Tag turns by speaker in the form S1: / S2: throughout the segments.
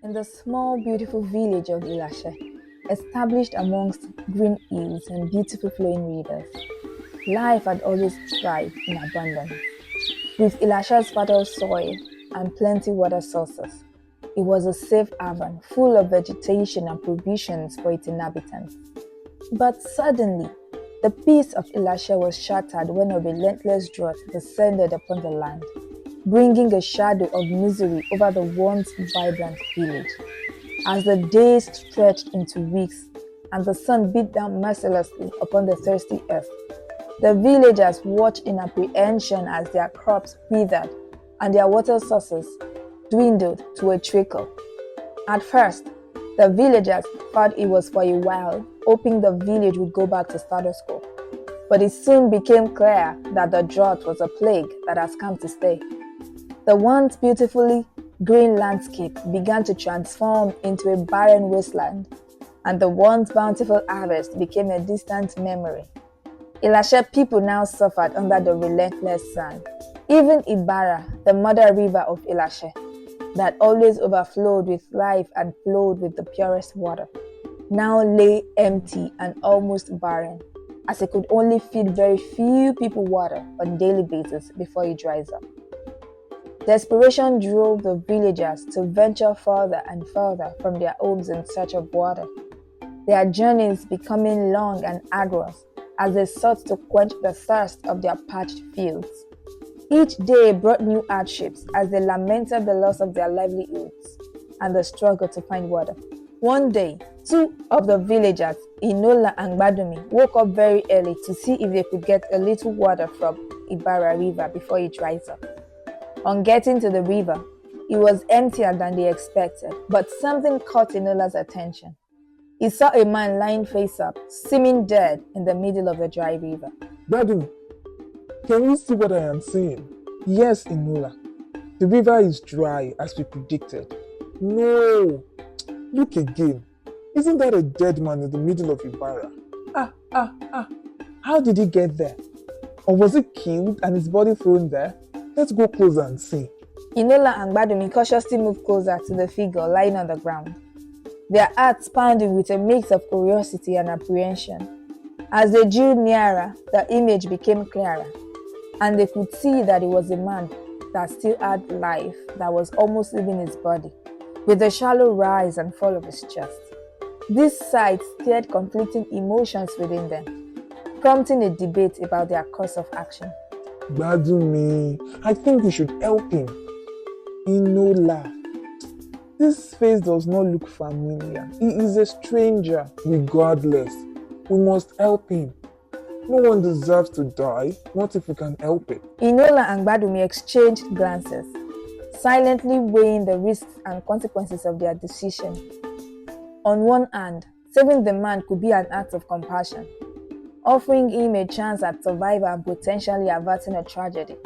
S1: In the small, beautiful village of Ilashe, established amongst green hills and beautiful flowing rivers, life had always thrived in abundance. With Ilashe's fertile soil and plenty water sources, it was a safe haven full of vegetation and provisions for its inhabitants. But suddenly, the peace of Ilashe was shattered when a relentless drought descended upon the land, bringing a shadow of misery over the once vibrant village. As the days stretched into weeks and the sun beat down mercilessly upon the thirsty earth, the villagers watched in apprehension as their crops withered and their water sources dwindled to a trickle. At first, the villagers thought it was for a while, hoping the village would go back to status quo. But it soon became clear that the drought was a plague that has come to stay. The once beautifully green landscape began to transform into a barren wasteland, and the once bountiful harvest became a distant memory. Ilashe people now suffered under the relentless sun. Even Ibara, the mother river of Ilashe, that always overflowed with life and flowed with the purest water, now lay empty and almost barren, as it could only feed very few people water on a daily basis before it dries up. Desperation drove the villagers to venture further and further from their homes in search of water, their journeys becoming long and arduous as they sought to quench the thirst of their parched fields. Each day brought new hardships as they lamented the loss of their livelihoods and the struggle to find water. One day, two of the villagers, Inola and Badumi, woke up very early to see if they could get a little water from Ibara River before it dries up. On getting to the river, it was emptier than they expected, but something caught Inola's attention. He saw a man lying face up, seeming dead in the middle of the dry river.
S2: Daddy, can you see what I am seeing? Yes, Inola. The river is dry as we predicted. No! Look again. Isn't that a dead man in the middle of Ibarra? How did he get there? Or was he killed and his body thrown there? Let's go closer and see.
S1: Inola and Badumi cautiously moved closer to the figure lying on the ground, their hearts pounding with a mix of curiosity and apprehension. As they drew nearer, the image became clearer, and they could see that it was a man that still had life that was almost leaving his body, with a shallow rise and fall of his chest. This sight stirred conflicting emotions within them, prompting a debate about their course of action.
S2: Badumi, I think we should help him. Inola, this face does not look familiar. He is a stranger. Regardless, we must help him. No one deserves to die, not if we can help it.
S1: Inola and Badumi exchanged glances, silently weighing the risks and consequences of their decision. On one hand, saving the man could be an act of compassion, offering him a chance at survival and potentially averting a tragedy.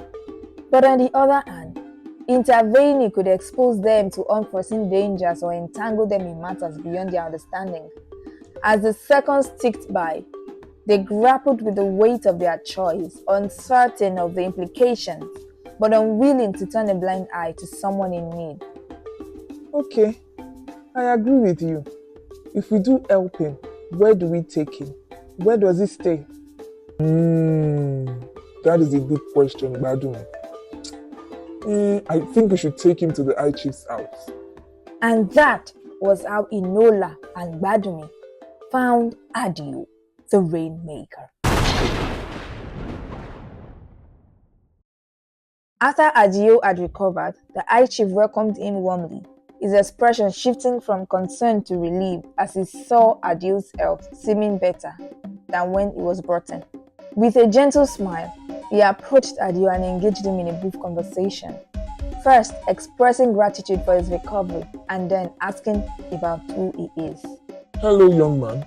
S1: But on the other hand, intervening could expose them to unforeseen dangers or entangle them in matters beyond their understanding. As the seconds ticked by, they grappled with the weight of their choice, uncertain of the implications, but unwilling to turn a blind eye to someone in need.
S2: Okay, I agree with you. If we do help him, where do we take him? Where does he stay? That is a good question, Badumi. I think we should take him to the High Chief's house.
S1: And that was how Inola and Badumi found Adio, the Rainmaker. After Adio had recovered, the High Chief welcomed him warmly, his expression shifting from concern to relief as he saw Adio's health seeming better than when he was brought in. With a gentle smile, he approached Adio and engaged him in a brief conversation, first expressing gratitude for his recovery and then asking about who he is.
S3: Hello, young man.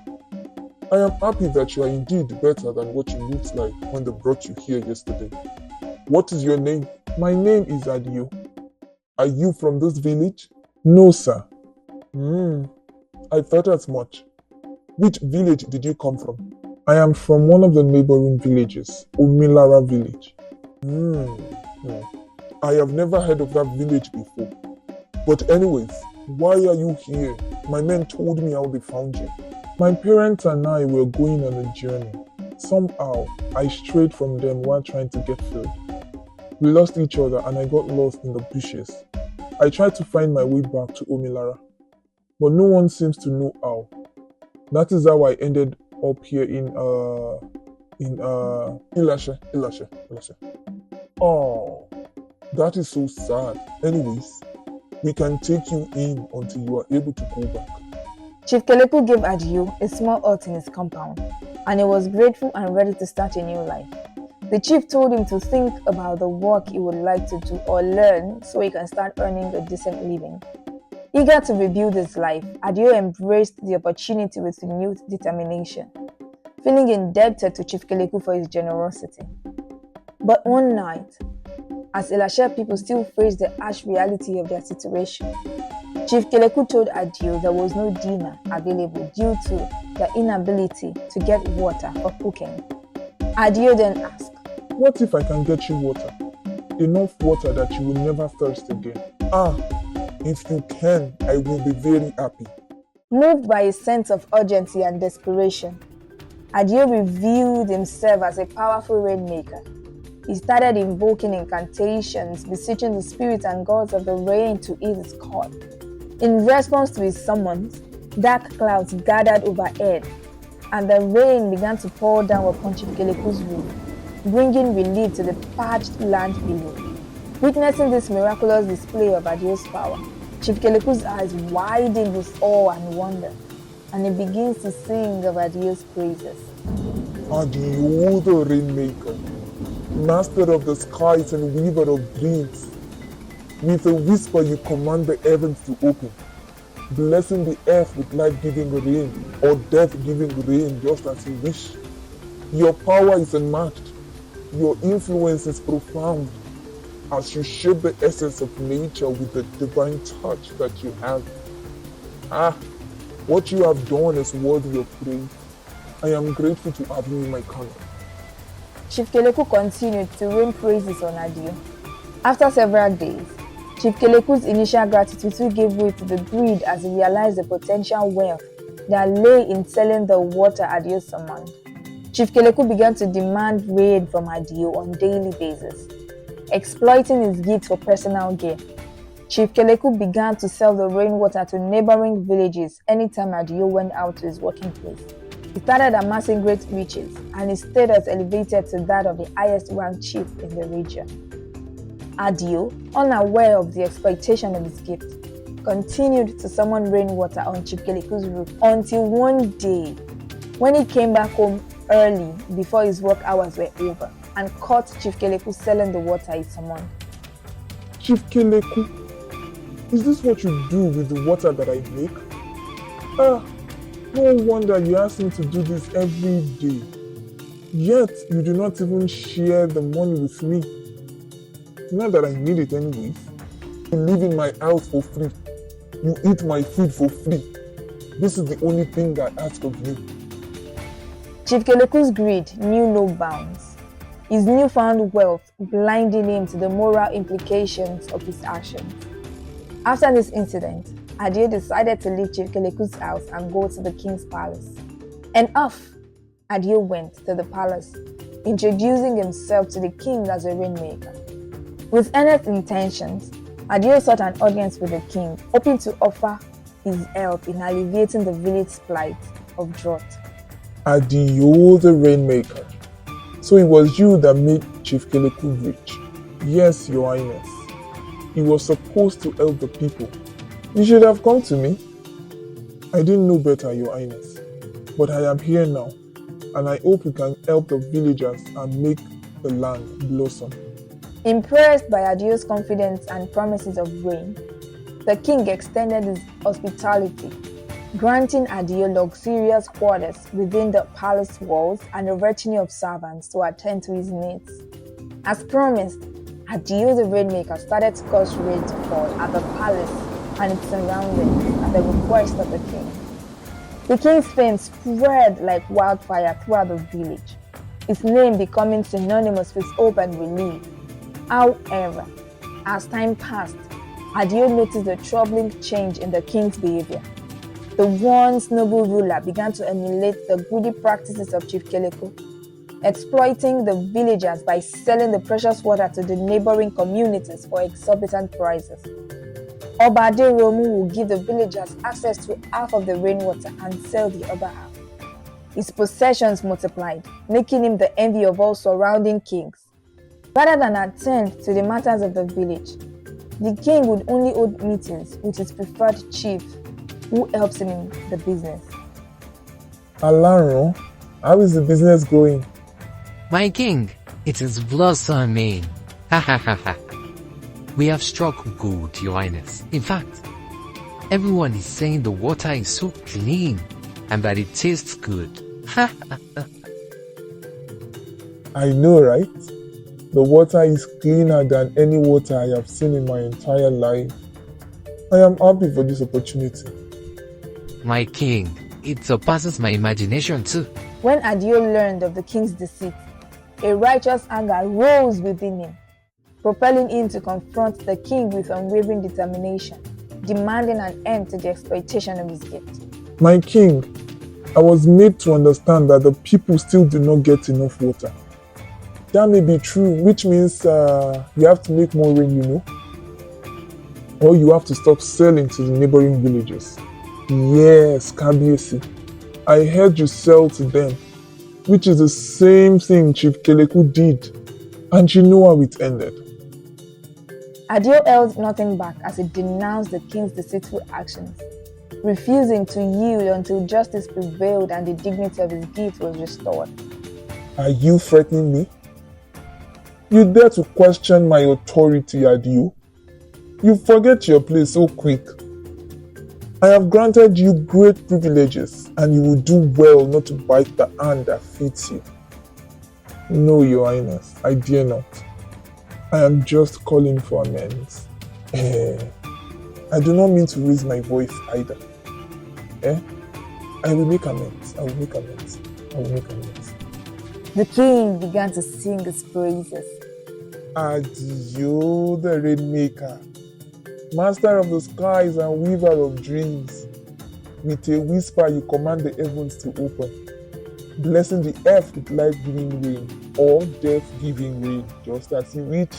S3: I am happy that you are indeed better than what you looked like when they brought you here yesterday. What is your name? My name is Adio. Are you from this village?
S2: No, sir.
S3: I thought as much. Which village did you come from?
S2: I am from one of the neighboring villages, Umilara village.
S3: I have never heard of that village before. But anyways, Why are you here? My men told me how they found you. My parents and I were going on a journey. Somehow, I strayed from them while trying to get food. We lost each other and I got lost in the bushes. I tried to find my way back to Omilara, but no one seems to know how. That is how I ended up here in Ilashe. Oh, that is so sad. Anyways, we can take you in until you are able to go back.
S1: Chief Keleku gave Adio a small hut in his compound, and he was grateful and ready to start a new life. The chief told him to think about the work he would like to do or learn so he can start earning a decent living. Eager to rebuild his life, Adio embraced the opportunity with renewed determination, feeling indebted to Chief Keleku for his generosity. But one night, as Ilashe people still faced the harsh reality of their situation, Chief Keleku told Adio there was no dinner available due to the inability to get water for cooking. Adio then asked,
S3: "What if I can get you water? Enough water that you will never thirst again." If you can, I will be very happy.
S1: Moved by a sense of urgency and desperation, Adio revealed himself as a powerful rainmaker. He started invoking incantations, beseeching the spirits and gods of the rain to ease his call. In response to his summons, dark clouds gathered overhead, and the rain began to pour down upon Chief Keleku's roof, bringing relief to the parched land below. Witnessing this miraculous display of Adio's power, Chief Keleku's eyes widened with awe and wonder, and he begins to sing of Adio's praises.
S3: Adio, the Rainmaker, master of the skies and weaver of dreams. With a whisper you command the heavens to open, blessing the earth with life-giving rain or death-giving rain just as you wish. Your power is unmatched. Your influence is profound as you shape the essence of nature with the divine touch that you have. What you have done is worthy of praise. I am grateful to have you in my corner.
S1: Chief Keleku continued to rain praises on Adio. After several days, Chief Keleku's initial gratitude gave way to the greed as he realized the potential wealth that lay in selling the water Adio summoned. Chief Keleku began to demand rain from Adio on a daily basis, exploiting his gift for personal gain. Chief Keleku began to sell the rainwater to neighboring villages anytime Adio went out to his working place. He started amassing great riches, and his status elevated to that of the highest ranked chief in the region. Adio, unaware of the exploitation of his gift, continued to summon rainwater on Chief Keleku's roof until one day, when he came back home early before his work hours were over and caught Chief Keleku selling the water he summoned.
S3: Chief Keleku, is this what you do with the water that I make? No wonder you ask me to do this every day. Yet you do not even share the money with me. Not that I need it anyways. You live in my house for free. You eat my food for free. This is the only thing I ask of you.
S1: Chief Keleku's greed knew no bounds, his newfound wealth blinding him to the moral implications of his actions. After this incident, Adio decided to leave Chief Keleku's house and go to the king's palace. And off Adio went to the palace, introducing himself to the king as a rainmaker. With earnest intentions, Adio sought an audience with the king, hoping to offer his help in alleviating the village's plight of drought.
S3: Adio, the Rainmaker. So it was you that made Chief Keleku rich. Yes, Your Highness. He was supposed to help the people. You should have come to me. I didn't know better, Your Highness. But I am here now, and I hope we can help the villagers and make the land blossom.
S1: Impressed by Adio's confidence and promises of rain, the king extended his hospitality, granting Adio luxurious quarters within the palace walls and a retinue of servants to attend to his needs. As promised, Adio the Rainmaker started to cause rain to fall at the palace and its surroundings at the request of the king. The king's fame spread like wildfire throughout the village, his name becoming synonymous with hope and relief. However, as time passed, Adio noticed a troubling change in the king's behavior. The once noble ruler began to emulate the greedy practices of Chief Keleku, exploiting the villagers by selling the precious water to the neighboring communities for exorbitant prices. Oba Aderomu would give the villagers access to half of the rainwater and sell the other half. His possessions multiplied, making him the envy of all surrounding kings. Rather than attend to the matters of the village, the king would only hold meetings with his preferred chief, who helps him in the business.
S2: Alaro, how is the business going?
S4: My king, it is blossoming. Ha ha ha ha. We have struck gold, Your Highness. In fact, everyone is saying the water is so clean and that it tastes good. Ha ha ha.
S2: I know, right? The water is cleaner than any water I have seen in my entire life. I am happy for this opportunity.
S4: My king, it surpasses my imagination too.
S1: When Adio learned of the king's deceit, a righteous anger rose within him, propelling him to confront the king with unwavering determination, demanding an end to the exploitation of his gift.
S2: My king, I was made to understand that the people still do not get enough water. That may be true, which means you have to make more rain, you know? Or you have to stop selling to the neighboring villages. Yes, Kabiesi. I heard you sell to them, which is the same thing Chief Keleku did, and you know how it ended.
S1: Adio held nothing back as he denounced the king's deceitful actions, refusing to yield until justice prevailed and the dignity of his gift was restored.
S2: Are you threatening me? You dare to question my authority, Adio? You forget your place so quick. I have granted you great privileges, and you will do well not to bite the hand that feeds you. No, Your Highness, I dare not. I am just calling for amends. I do not mean to raise my voice either. I will make amends. I will make amends. I will make amends.
S1: The king began to sing his praises.
S2: Adio, the Rainmaker, master of the skies and weaver of dreams. With a whisper, you command the heavens to open, blessing the earth with life-giving rain or death-giving rain, just as you wish.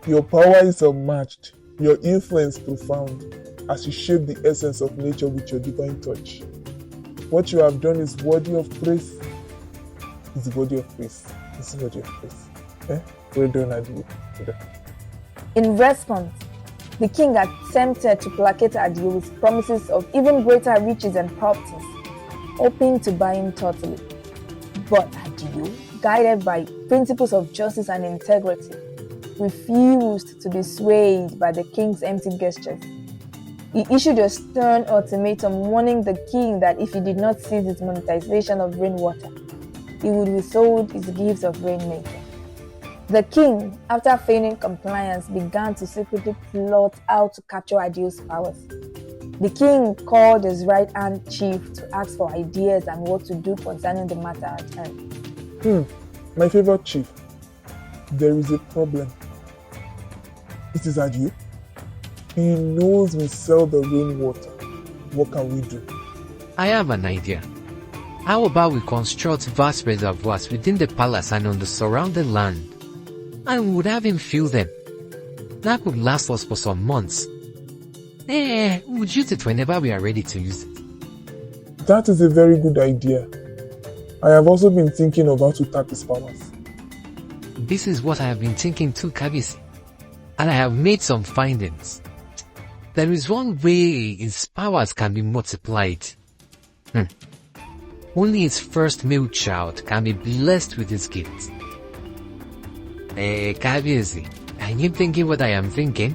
S2: Your power is unmatched, your influence profound, as you shape the essence of nature with your divine touch. What you have done is worthy of praise. It's worthy of praise. It's worthy of praise. Well done, Adio. Well done.
S1: In response, the king attempted to placate Adio with promises of even greater riches and properties, hoping to buy him totally. But Adio, guided by principles of justice and integrity, refused to be swayed by the king's empty gestures. He issued a stern ultimatum warning the king that if he did not cease his monetization of rainwater, he would withhold his gifts of Rainmaker. The king, after feigning compliance, began to secretly plot how to capture Adio's powers. The king called his right-hand chief to ask for ideas and what to do concerning the matter at hand.
S2: My favorite chief, there is a problem. It is Adio. He knows we sell the rainwater. What can we do?
S4: I have an idea. How about we construct vast reservoirs within the palace and on the surrounding land, and we would have him fill them. That could last us for some months. We'd use it whenever we are ready to use it.
S2: That is a very good idea. I have also been thinking of how to tap his powers.
S4: This is what I have been thinking too, Kabisi. And I have made some findings. There is one way his powers can be multiplied. Only his first male child can be blessed with his gift. Kabisi, are you thinking what I am thinking?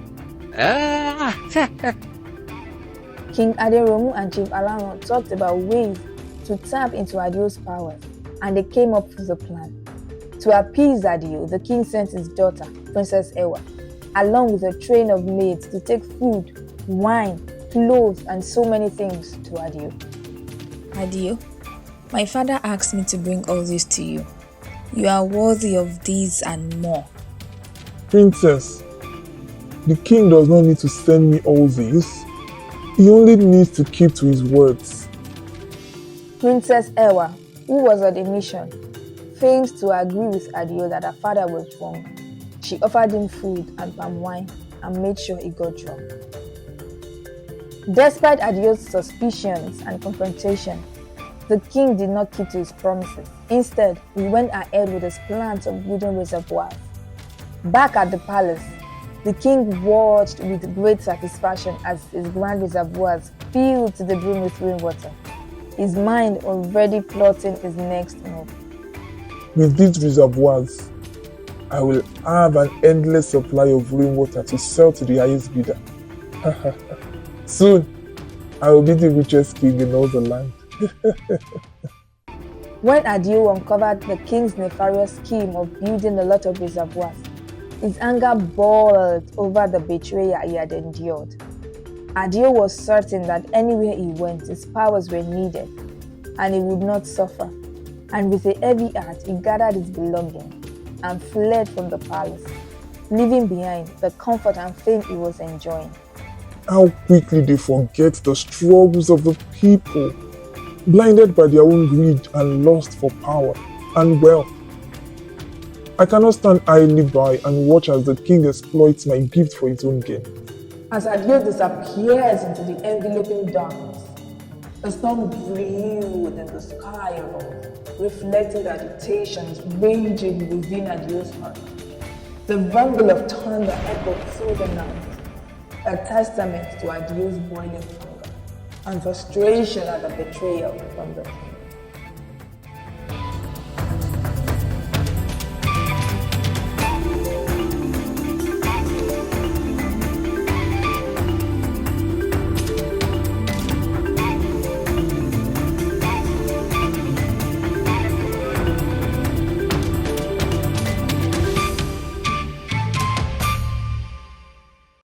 S1: King Aderomu and Chief Alaro talked about ways to tap into Adio's powers, and they came up with a plan. To appease Adio, the king sent his daughter, Princess Ewa, along with a train of maids to take food, wine, clothes, and so many things to Adio.
S5: Adio, my father asked me to bring all this to you. You are worthy of these and more.
S2: Princess,
S3: The king does not need to send me all this. He only needs to keep to his words.
S1: Princess Ewa, who was on a mission, failed to agree with Adio that her father was wrong. She offered him food and palm wine and made sure he got drunk. Despite Adio's suspicions and confrontation, the king did not keep to his promises. Instead, he went ahead with his plans of building reservoirs. Back at the palace, the king watched with great satisfaction as his grand reservoirs filled to the brim with rainwater, his mind already plotting his next move.
S3: With these reservoirs, I will have an endless supply of rainwater to sell to the highest bidder. Soon, I will be the richest king in all the land.
S1: When Adio uncovered the king's nefarious scheme of building a lot of reservoirs, his anger boiled over the betrayal he had endured. Adio was certain that anywhere he went, his powers were needed, and he would not suffer. And with a heavy heart, he gathered his belongings and fled from the palace, leaving behind the comfort and fame he was enjoying.
S3: How quickly they forget the struggles of the people, blinded by their own greed and lust for power and wealth. I cannot stand idly by and watch as the king exploits my gift for his own gain.
S2: As Adio disappears into the enveloping darkness, a storm brewed in the sky above, reflecting the agitations raging within Adio's heart. The rumble of thunder echoed through the night, a testament to Adio's boiling hunger and frustration at the betrayal from the king.